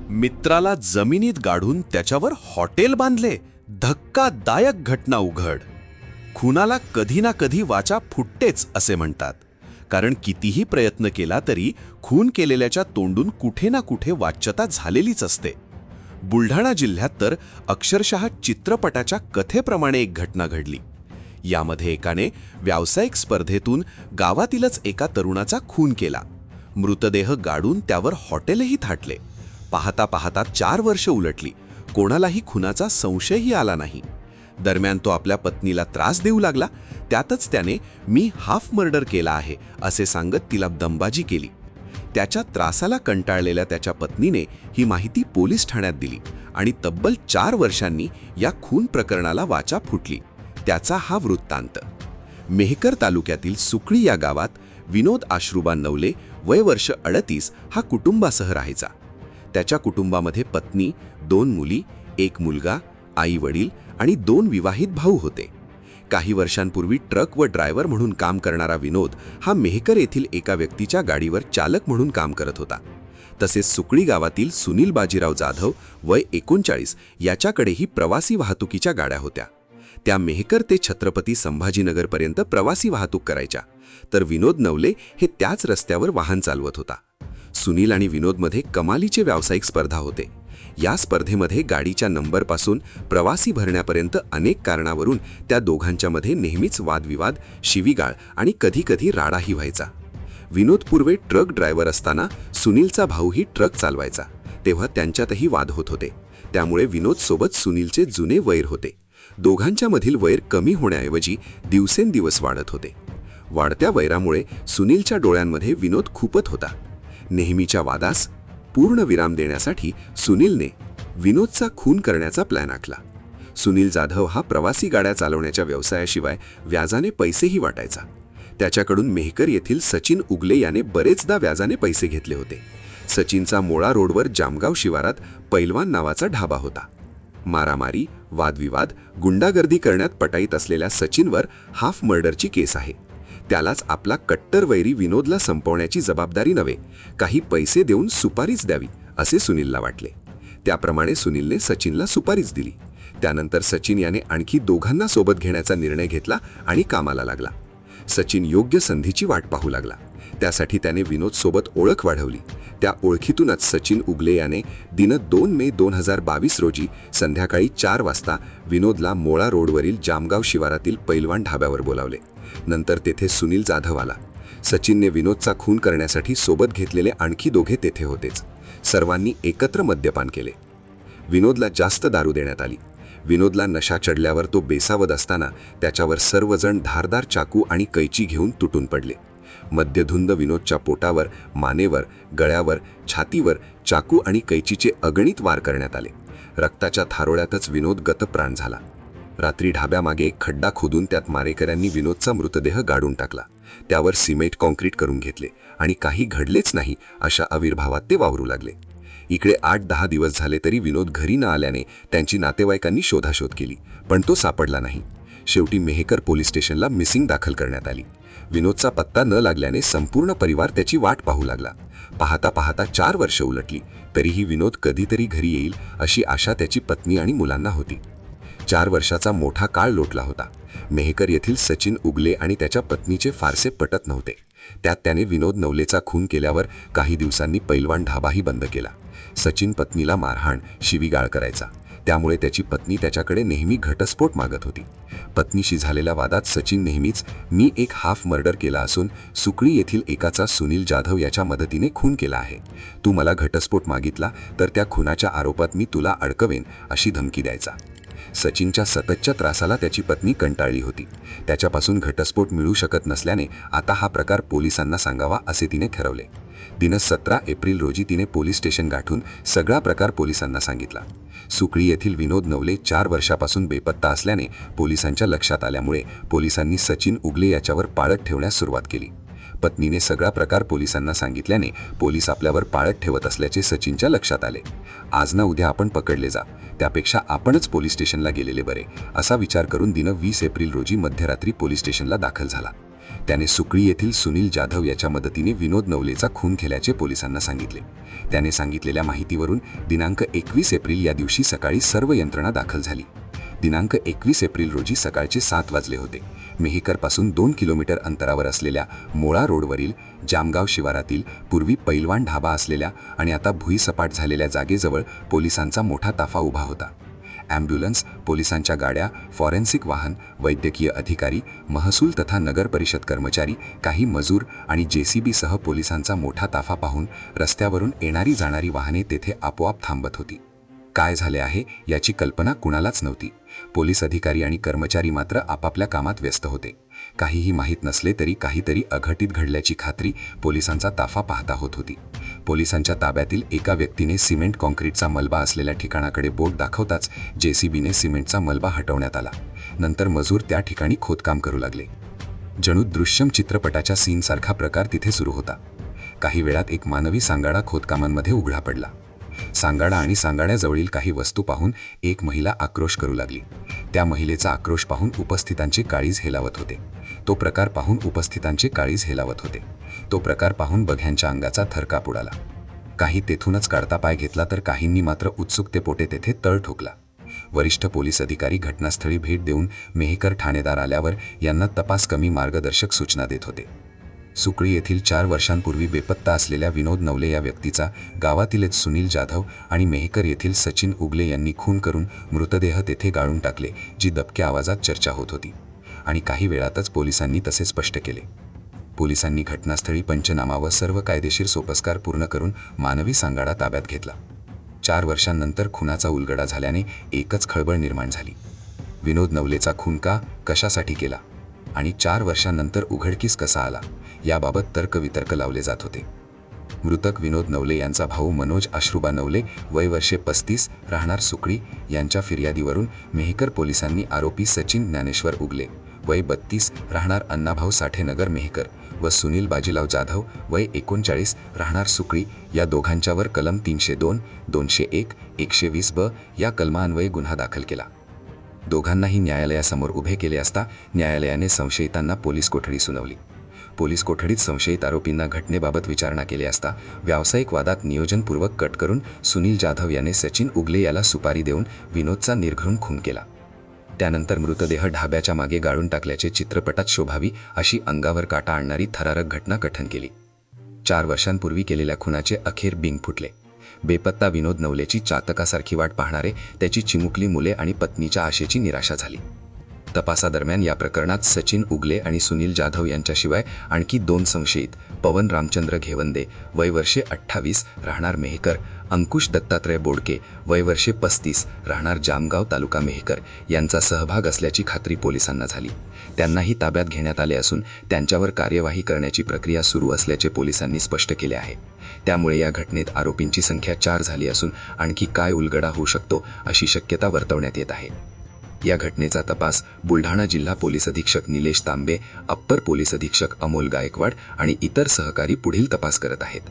मित्राला जमिनीत गाडून त्याच्यावर हॉटेल बांधले. धक्कादायक घटना उघड. खुनाला कधी ना कधी वाचा फुटतेच असे म्हणतात, कारण कितीही प्रयत्न केला तरी खून केलेल्याच्या तोंडून कुठे ना कुठे वाच्यता झालेलीच असते. बुलढाणा जिल्ह्यात तर अक्षरशः चित्रपटाच्या कथेप्रमाणे एक घटना घडली. यामध्ये एकाने व्यावसायिक स्पर्धेतून गावातीलच एका तरुणाचा खून केला. मृतदेह गाडून त्यावर हॉटेलही थाटले. पाहता पाहता 4 वर्ष उलटली. कोणालाही खुनाचा संशयही आला नाही. दरम्यान तो आपल्या पत्नीला त्रास देऊ लागला. त्यातच त्याने "मी हाफ मर्डर केला आहे" असे सांगत तिला दमबाजी केली. त्याच्या त्रासाला कंटाळलेल्या त्याच्या पत्नीने ही माहिती पोलीस ठाण्यात दिली आणि तब्बल 4 वर्षांनी या खून प्रकरणाला वाचा फुटली. त्याचा हा वृत्तांत. मेहकर तालुक्यातील सुकळी या गावात विनोद आश्रुबा नवले, वय वर्ष 38, हा कुटुंबासह राहायचा. त्याच्या कुटुंबामध्ये पत्नी, 2 मुली, 1 मुलगा, आई-वडील आणि 2 विवाहित भाऊ होते. काही वर्षांपूर्वी ट्रक व ड्रायव्हर म्हणून काम करणारा विनोद हा मेहकर येथील एका व्यक्तीच्या गाडीवर चालक म्हणून काम करत होता. तसेच सुकळी गावातील सुनील बाजीराव जाधव, वय 39, याच्याकडेही प्रवासी वाहतुकीच्या गाड्या होत्या. त्या मेहकर ते छत्रपती संभाजीनगरपर्यंत प्रवासी वाहतूक करायच्या, तर विनोद नवले हे त्याच रस्त्यावर वाहन चालवत होता. सुनील आणि विनोदमध्ये कमालीचे व्यावसायिक स्पर्धा होते. या स्पर्धेमध्ये गाडीच्या नंबरपासून प्रवासी भरण्यापर्यंत अनेक कारणावरून त्या दोघांच्यामध्ये नेहमीच वादविवाद, शिवीगाळ आणि कधीकधी राडाही व्हायचा. विनोद पूर्वे ट्रक ड्रायव्हर असताना सुनीलचा भाऊही ट्रक चालवायचा. तेव्हा त्यांच्यातही वाद होत होते. त्यामुळे विनोदसोबत सुनीलचे जुने वैर होते. दोघांच्यामधील वैर कमी होण्याऐवजी दिवसेंदिवस वाढत होते. वाढत्या वैरामुळे सुनीलच्या डोळ्यांमध्ये विनोद खूपत होता. नेहमीच्या वादास पूर्ण विराम देण्यासाठी सुनीलने विनोदचा खून करण्याचा प्लॅन आखला. सुनील जाधव हा प्रवासी गाड्या चालवण्याच्या व्यवसायाशिवाय व्याजाने पैसेही वाटायचा. त्याच्याकडून मेहकर येथील सचिन उगले याने बरेचदा व्याजाने पैसे घेतले होते. सचिनचा मोळा रोडवर जामगाव शिवारात पैलवान नावाचा ढाबा होता. मारामारी, वादविवाद, गुंडागर्दी करण्यात पटाईत असलेल्या सचिनवर हाफ मर्डरची केस आहे. त्यालाच आपला कट्टर वैरी विनोदला संपवण्याची जबाबदारी नव्हे, काही पैसे देऊन सुपारीच द्यावी असे सुनीलला वाटले. त्याप्रमाणे सुनीलने सचिनला सुपारीच दिली. त्यानंतर सचिन याने आणखी दोघांना सोबत घेण्याचा निर्णय घेतला आणि कामाला लागला. सचिन योग्य संधीची वाट पाहू लागला. त्यासाठी त्याने विनोदसोबत ओळख वाढवली. त्या ओळखीतूनच सचिन उगले याने दिन 2 मे 2022 रोजी संध्याकाळी 4 वाजता विनोदला मोळा रोडवरील जामगाव शिवारातील पैलवान ढाब्यावर बोलावले. नंतर तेथे सुनील जाधव आला. सचिनने विनोदचा खून करण्यासाठी सोबत घेतलेले आणखी दोघे तेथे होतेच. सर्वांनी एकत्र मद्यपान केले. विनोदला जास्त दारू देण्यात आली. विनोदला नशा चढल्यावर तो बेसावध असताना त्याच्यावर सर्वजण धारदार चाकू आणि कैची घेऊन तुटून पडले. मद्यधुंद विनोदच्या पोटावर, मानेवर, गळ्यावर, छातीवर चाकू आणि कैचीचे अगणित वार करण्यात आले. रक्ताच्या थारोळ्यातच विनोद गतप्राण झाला. रात्री ढाब्यामागे एक खड्डा खोदून त्यात मारेकऱ्यांनी विनोदचा मृतदेह गाडून टाकला. त्यावर सिमेंट कॉन्क्रीट करून घेतले आणि काही घडलेच नाही अशा आविर्भावात ते वावरू लागले. इकडे 8-10 दिवस झाले तरी विनोद घरी न आल्याने त्यांची नातेवाईकांनी शोधाशोध केली, पण तो सापडला नाही. शेवटी मेहकर पोलीस स्टेशनला मिसिंग दाखल करण्यात आली. विनोदचा पत्ता न लागल्याने संपूर्ण परिवार त्याची वाट पाहू लागला. पाहता पाहता 4 वर्ष उलटली तरीही विनोद कधीतरी घरी येईल अशी आशा त्याची पत्नी आणि मुलांना होती. 4 वर्षाचा मोठा काळ लोटला होता. मेहकर येथील सचिन उगले आणि त्याच्या पत्नीचे फारसे पटत नव्हते. त्यात त्याने विनोद नवलेचा खून केल्यावर काही दिवसांनी पैलवान ढाबाही बंद केला. सचिन पत्नीला मारहाण, शिवीगाळ करायचा. त्यामुळे त्याची पत्नी त्याच्याकडे नेहमी घटस्फोट मागत होती. पत्नीशी झालेल्या वादात सचिन नेहमीच "मी एक हाफ मर्डर केला असून सुकळी येथील एकाचा सुनील जाधव याच्या मदतीने खून केला आहे. तू मला घटस्फोट मागितला तर त्या खुनाच्या आरोपात मी तुला अडकवेन" अशी धमकी द्यायचा. सचिनच्या सततच्या त्रासाला त्याची पत्नी कंटाळली होती. त्याच्यापासून घटस्फोट मिळू शकत नसल्याने आता हा प्रकार पोलिसांना सांगावा असे तिने ठरवले. दिन 17 एप्रिल रोजी तिने पोलीस स्टेशन गाठून सगळा प्रकार पोलिसांना सांगितला. सुकळी येथील विनोद नवले 4 वर्षापासून बेपत्ता असल्याने पोलिसांच्या लक्षात आल्यामुळे पोलिसांनी सचिन उगले याच्यावर पाळत ठेवण्यास सुरुवात केली. पत्नीने सगळा प्रकार पोलिसांना सांगितल्याने पोलीस आपल्यावर पाळत ठेवत असल्याचे सचिनच्या लक्षात आले. आज ना उद्या आपण पकडले जा, त्यापेक्षा आपणच पोलीस स्टेशनला गेलेले बरे असा विचार करून दिन 20 एप्रिल रोजी मध्यरात्री पोलीस स्टेशनला दाखल झाला. त्याने सुकळी येथील सुनील जाधव याच्या मदतीने विनोद नवलेचा खून केल्याचे पोलिसांना सांगितले. त्याने सांगितलेल्या माहितीवरून दिनांक 21 एप्रिल या दिवशी सकाळी सर्व यंत्रणा दाखल झाली. दिनांक 21 एप्रिल रोजी सकाळचे 7 वाजले होते. मेहकरपासून 2 किलोमीटर अंतरावर असलेल्या मोळा रोडवरील जामगाव शिवारातील पूर्वी पैलवान ढाबा असलेल्या आणि आता भुईसपाट झालेल्या जागेजवळ पोलिसांचा मोठा ताफा उभा होता. ॲम्ब्युलन्स, पोलिसांच्या गाड्या, फॉरेन्सिक वाहन, वैद्यकीय अधिकारी, महसूल तथा नगर परिषद कर्मचारी, काही मजूर आणि JCB सह पोलिसांचा मोठा ताफा पाहून रस्त्यावरून येणारी जाणारी वाहने तेथे आपोआप थांबत होती. काय झाले आहे याची कल्पना कुणालाच नव्हती. पोलीस अधिकारी आणि कर्मचारी मात्र आपापल्या कामात व्यस्त होते. काहीही माहीत नसले तरी काहीतरी अघटित घडल्याची खात्री पोलिसांचा ताफा पाहता होत होती. पोलिसांच्या ताब्यातील एका व्यक्तीने सिमेंट कॉन्क्रीटचा मलबा असलेल्या ठिकाणाकडे बोट दाखवताच JCBने सिमेंटचा मलबा हटवण्यात आला. नंतर मजूर त्या ठिकाणी खोदकाम करू लागले. जणू दृश्यम चित्रपटाच्या सीनसारखा प्रकार तिथे सुरू होता. काही वेळात एक मानवी सांगाडा खोदकामांमध्ये उघडा पडला. सांगाडा आणि सांगाड्याजवळील काही वस्तू पाहून एक महिला आक्रोश करू लागली. त्या महिलेचा आक्रोश पाहून उपस्थितांचे काळीज हेलावत होते. तो प्रकार पाहून बघ्यांच्या अंगाचा थरकाप उडाला. काही तेथूनच काढता पाय घेतला तर काहींनी मात्र उत्सुकतेपोटे तेथे तळ ठोकला. वरिष्ठ पोलीस अधिकारी घटनास्थळी भेट देऊन मेहकर ठाणेदार आल्यावर यांना तपास कमी मार्गदर्शक सूचना देत होते. सुकळी येथील 4 वर्षांपूर्वी बेपत्ता असलेल्या विनोद नवले या व्यक्तीचा गावातीलच सुनील जाधव आणि मेहकर येथील सचिन उगले यांनी खून करून मृतदेह तेथे गाळून टाकले, जी दबक्या आवाजात चर्चा होत होती. आणि काही वेळातच पोलिसांनी तसे स्पष्ट केले. पोलिसांनी घटनास्थळी पंचनामा व सर्व कायदेशीर सोपस्कार पूर्ण करून मानवी सांगाडा ताब्यात घेतला. 4 वर्षांनंतर खुनाचा उलगडा झाल्याने एकच खळबळ निर्माण झाली. विनोद नवलेचा खून का, कशासाठी केला आणि 4 वर्षांनंतर उघडकीस कसा आला याबाबत तर्कवितर्क लावले जात होते. मृतक विनोद नवले यांचा भाऊ मनोज अश्रुबा नवले, वय वर्षे 35, राहणार सुकळी, यांच्या फिर्यादीवरून मेहकर पोलिसांनी आरोपी सचिन ज्ञानेश्वर उगले, वय 32, राहणार अण्णाभाऊ साठे नगर मेहकर व सुनील बाजीराव जाधव, वय 39, राहणार सुकळी या दोघांच्यावर कलम 302, 201, 120 या कलमान्वये गुन्हा दाखल केला. दोघांनाही न्यायालयासमोर उभे केले असता न्यायालयाने संशयितांना पोलीस कोठडी सुनावली. पोलीस कोठडीत संशयित आरोपींना घटनेबाबत विचारणा केली असता व्यावसायिक वादात नियोजनपूर्वक कट करून सुनील जाधव याने सचिन उगले याला सुपारी देऊन विनोदचा निर्घृण खून केला. त्यानंतर मृतदेह ढाब्याच्या मागे गाळून टाकल्याचे चित्रपटात शोभावी अशी अंगावर काटा आणणारी थरारक घटना कथन केली. 4 वर्षांपूर्वी केलेल्या खुनाचे अखेर बिंग फुटले. बेपत्ता विनोद नवलेची चातकासारखी वाट पाहणारे त्याची चिमुकली मुले आणि पत्नीच्या आशेची निराशा झाली. तपासादरम्यान या प्रकरणात सचिन उगले आणि सुनील जाधव यांच्याशिवाय आणखी 2 संशयित, पवन रामचंद्र घेवंदे, वय वर्षे 28, राहणार मेहकर, अंकुश दत्तात्रय बोडके, वय वर्षे 35, राहणार जामगाव तालुका मेहकर यांचा सहभाग असल्याची खात्री पोलिसांना झाली. त्यांनाही ताब्यात घेण्यात आले असून त्यांच्यावर कार्यवाही करण्याची प्रक्रिया सुरू असल्याचे पोलिसांनी स्पष्ट केले आहे. त्यामुळे या घटनेत आरोपींची संख्या 4 झाली असून आणखी काय उलगडा होऊ शकतो अशी शक्यता वर्तवण्यात येत आहे. या घटनेचा तपास बुलढाणा जिल्हा पोलीस अधीक्षक निलेश तांबे, अप्पर पोलीस अधीक्षक अमोल गायकवाड आणि इतर सहकारी पुढील तपास करत आहेत.